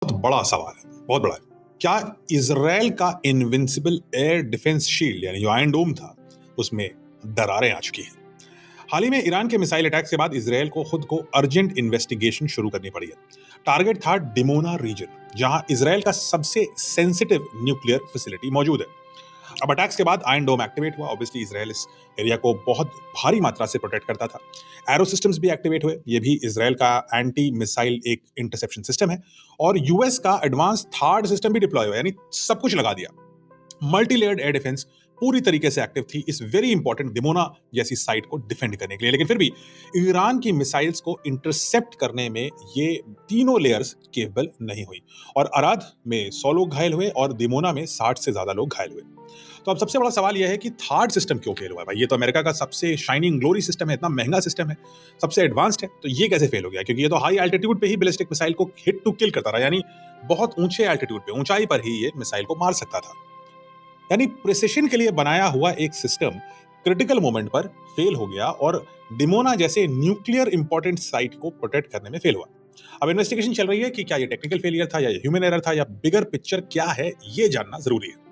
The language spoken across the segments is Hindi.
बहुत बड़ा सवाल है, बहुत बड़ा है। क्या इज़राइल का इनविंसिबल एयर डिफेंस शील्ड यानी जो आयरन डोम था, उसमें दरारें आ चुकी हैं? हाल ही में ईरान के मिसाइल अटैक्स के बाद इज़राइल को खुद को अर्जेंट इन्वेस्टिगेशन शुरू करनी पड़ी है। टारगेट था डिमोना रीजन, जहां इज़राइल का सबसे सेंसिटिव न्यूक्लियर फैसिलिटी मौजूद है। अब अटैक्स के बाद आयरन डोम एक्टिवेट हुआ। ऑब्वियसली इजराइल इस एरिया को बहुत भारी मात्रा से प्रोटेक्ट करता था। एरो सिस्टम्स भी एक्टिवेट हुए। ये भी इजराइल का एंटी मिसाइल एक इंटरसेप्शन सिस्टम है। और यूएस का एडवांस थार्ड सिस्टम भी डिप्लॉय हुआ, यानी सब कुछ लगा दिया। मल्टी लेयर्ड एयर डिफेंस पूरी तरीके से एक्टिव थी इस वेरी इंपॉर्टेंट दिमोना जैसी साइट को डिफेंड करने के लिए। लेकिन फिर भी ईरान की मिसाइल्स को इंटरसेप्ट करने में ये तीनों लेयर्स केबल नहीं हुई। और अराद में 100 लोग घायल हुए और दिमोना में 60 से ज्यादा लोग घायल हुए। तो अब सबसे बड़ा सवाल यह है कि थर्ड सिस्टम क्यों फेल हुआ है? भाई, ये तो अमेरिका का सबसे शाइनिंग ग्लोरी सिस्टम है, इतना महंगा सिस्टम है, सबसे एडवांस्ड है, तो ये कैसे फेल हो गया? क्योंकि ये तो हाई एल्टीट्यूड पे ही बैलिस्टिक मिसाइल को हिट टू किल करता रहा, यानी बहुत ऊंचे एल्टीट्यूड पे, ऊंचाई पर ही ये मिसाइल को मार सकता था। यानी प्रिसिशन के लिए बनाया हुआ एक सिस्टम क्रिटिकल मोमेंट पर फेल हो गया और डिमोना जैसे न्यूक्लियर इंपॉर्टेंट साइट को प्रोटेक्ट करने में फेल हुआ। अब इन्वेस्टिगेशन चल रही है कि क्या ये टेक्निकल फेलियर था या ह्यूमन एरर था या बिगर पिक्चर क्या है, ये जानना जरूरी है।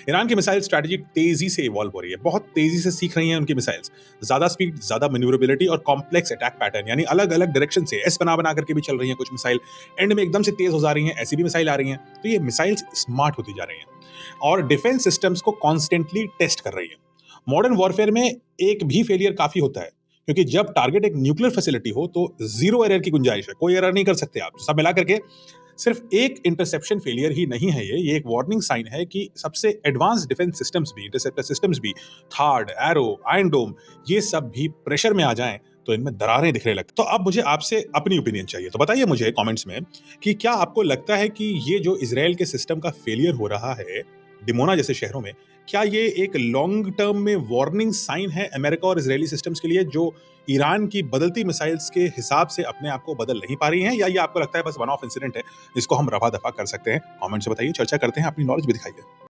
ईरान की मिसाइल स्ट्रैटेजी तेजी से इवॉल्व हो रही है, बहुत तेजी से सीख रही हैं उनकी मिसाइल्स। ज्यादा स्पीड, ज्यादा मैन्यूवरेबिलिटी और कॉम्प्लेक्स अटैक पैटर्न, यानी अलग अलग डायरेक्शन से एस बना बना करके भी चल रही हैं कुछ मिसाइल, एंड में एकदम से तेज हो जा रही हैं, ऐसी भी मिसाइल आ रही हैं। तो ये मिसाइल्स स्मार्ट होती जा रही हैं और डिफेंस सिस्टम्स को कॉन्स्टेंटली टेस्ट कर रही है। मॉडर्न वॉरफेयर में एक भी फेलियर काफी होता है, क्योंकि जब टारगेट एक न्यूक्लियर फैसिलिटी हो तो जीरो एरर की गुंजाइश है, कोई एरर नहीं कर सकते आप। सब मिला करके सिर्फ एक इंटरसेप्शन फेलियर ही नहीं है, ये एक वार्निंग साइन है कि सबसे एडवांस डिफेंस सिस्टम्स भी, इंटरसेप्टर सिस्टम्स भी, थार्ड, एरो, आयरन डोम, ये सब भी प्रेशर में आ जाएं तो इनमें दरारें दिखने लगती। तो अब मुझे आपसे अपनी ओपिनियन चाहिए, तो बताइए मुझे कमेंट्स में कि क्या आपको लगता है कि ये जो इजराइल के सिस्टम का फेलियर हो रहा है डिमोना जैसे शहरों में, क्या ये एक लॉन्ग टर्म में वार्निंग साइन है अमेरिका और इजरायली सिस्टम्स के लिए, जो ईरान की बदलती मिसाइल्स के हिसाब से अपने आप को बदल नहीं पा रही हैं, या ये आपको लगता है बस वन ऑफ इंसिडेंट है जिसको हम रफा दफा कर सकते हैं? कमेंट से बताइए, चर्चा करते हैं, अपनी नॉलेज भी दिखाइए।